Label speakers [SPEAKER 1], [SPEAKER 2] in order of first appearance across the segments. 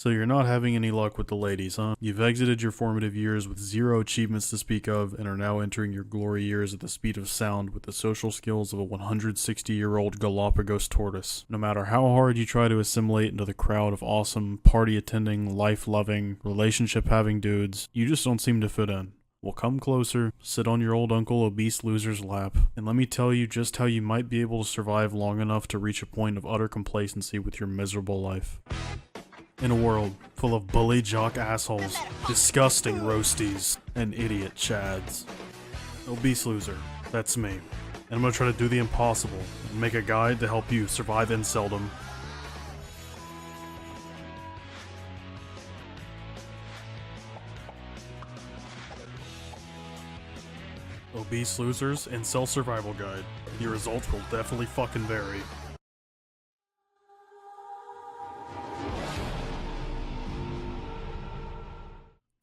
[SPEAKER 1] So you're not having any luck with the ladies, huh? You've exited your formative years with zero achievements to speak of and are now entering your glory years at the speed of sound with the social skills of a 160-year-old Galapagos tortoise. No matter how hard you try to assimilate into the crowd of awesome, party-attending, life-loving, relationship-having dudes, you just don't seem to fit in. Well, come closer, sit on your old Uncle Obese Loser's lap, and let me tell you just how you might be able to survive long enough to reach a point of utter complacency with your miserable life. In a world full of bully jock assholes, disgusting roasties, and idiot chads. Obese Loser, that's me. And I'm gonna try to do the impossible and make a guide to help you survive inceldom. Obese Losers Incel Survival Guide. Your results will definitely fucking vary.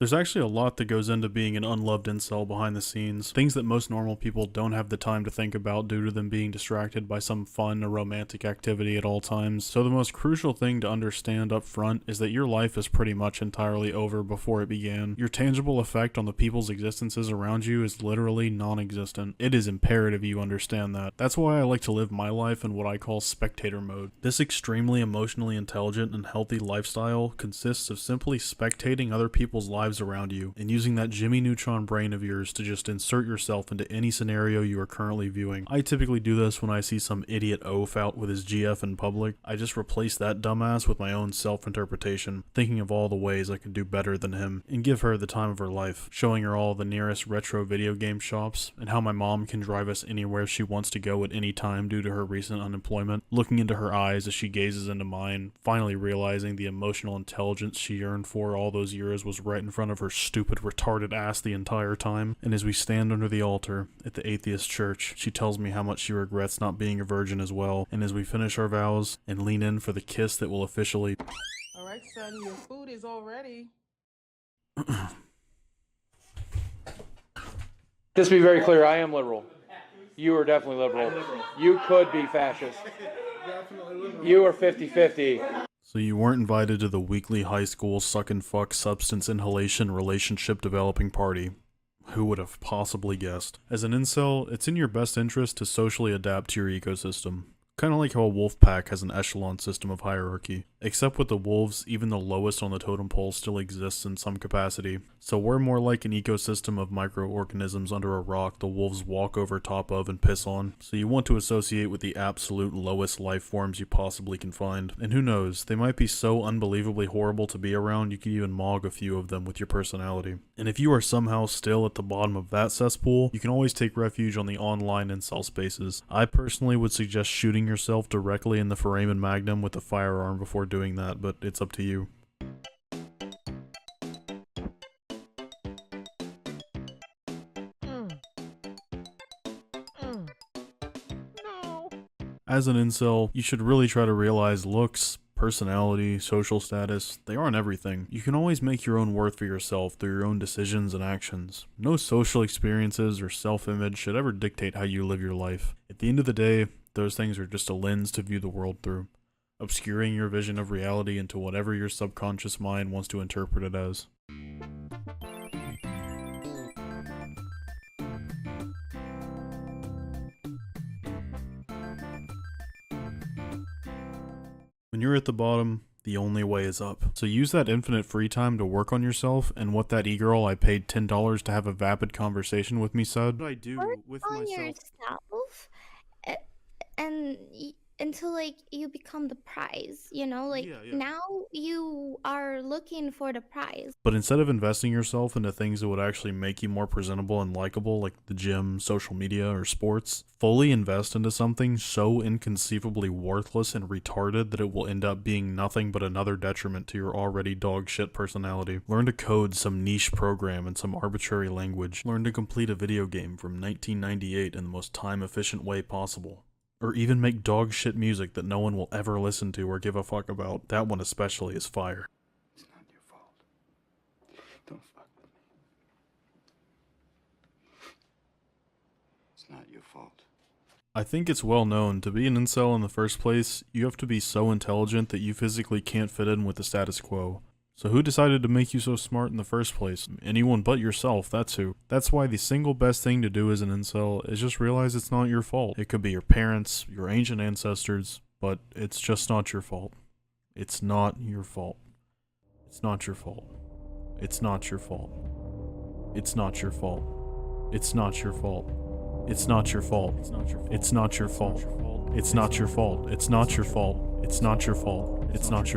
[SPEAKER 1] There's actually a lot that goes into being an unloved incel behind the scenes, things that most normal people don't have the time to think about due to them being distracted by some fun or romantic activity at all times. So the most crucial thing to understand up front is that your life is pretty much entirely over before it began. Your tangible effect on the people's existences around you is literally non-existent. It is imperative you understand that. That's why I like to live my life in what I call spectator mode. This extremely emotionally intelligent and healthy lifestyle consists of simply spectating other people's lives around you and using that Jimmy Neutron brain of yours to just insert yourself into any scenario you are currently viewing. I typically do this when I see some idiot oaf out with his GF in public. I just replace that dumbass with my own self-interpretation, thinking of all the ways I could do better than him, and give her the time of her life, showing her all the nearest retro video game shops, and how my mom can drive us anywhere she wants to go at any time due to her recent unemployment, looking into her eyes as she gazes into mine, finally realizing the emotional intelligence she yearned for all those years was right in front of her stupid, retarded ass the entire time. And as we stand under the altar at the atheist church, she tells me how much she regrets not being a virgin as well. And as we finish our vows and lean in for the kiss that will officially...
[SPEAKER 2] Alright, son, your food is all ready.
[SPEAKER 3] Just to be very clear, I am liberal. You are definitely liberal. You could be fascist. You are 50-50.
[SPEAKER 1] So you weren't invited to the weekly high school suck and fuck substance inhalation relationship developing party. Who would have possibly guessed? As an incel, it's in your best interest to socially adapt to your ecosystem. Kinda like how a wolf pack has an echelon system of hierarchy. Except with the wolves, even the lowest on the totem pole still exists in some capacity. So we're more like an ecosystem of microorganisms under a rock the wolves walk over top of and piss on. So you want to associate with the absolute lowest life forms you possibly can find. And who knows, they might be so unbelievably horrible to be around you could even mog a few of them with your personality. And if you are somehow still at the bottom of that cesspool, you can always take refuge on the online incel spaces. I personally would suggest shooting yourself directly in the foramen magnum with a firearm before doing that, but it's up to you. As an incel, you should really try to realize looks, personality, social status, they aren't everything. You can always make your own worth for yourself through your own decisions and actions. No social experiences or self-image should ever dictate how you live your life. At the end of the day, those things are just a lens to view the world through, obscuring your vision of reality into whatever your subconscious mind wants to interpret it as. When you're at the bottom, the only way is up. So use that infinite free time to work on yourself, and what that e-girl I paid $10 to have a vapid conversation with me said. What I do
[SPEAKER 4] Work
[SPEAKER 1] with
[SPEAKER 4] on
[SPEAKER 1] myself.
[SPEAKER 4] yourself, a- and until like you become the prize, you know, like
[SPEAKER 1] Yeah.
[SPEAKER 4] now you are looking for the prize.
[SPEAKER 1] But instead of investing yourself into things that would actually make you more presentable and likable, like the gym, social media, or sports, fully invest into something so inconceivably worthless and retarded that it will end up being nothing but another detriment to your already dog shit personality. Learn to code some niche program in some arbitrary language. Learn to complete a video game from 1998 in the most time-efficient way possible. Or even make dog shit music that no one will ever listen to or give a fuck about. That one especially is fire.
[SPEAKER 5] It's not your fault. Don't fuck with me. It's not your fault.
[SPEAKER 1] I think it's well known, to be an incel in the first place, you have to be so intelligent that you physically can't fit in with the status quo. So who decided to make you so smart in the first place? Anyone but yourself, that's who. That's why the single best thing to do as an incel is just realize it's not your fault. It could be your parents, your ancient ancestors, but it's just not your fault. It's not your fault. It's not your fault. It's not your fault. It's not your fault. It's not your fault. It's not your fault. It's not your fault. It's not your fault. It's not your fault. It's not your fault. It's not your fault. It's not your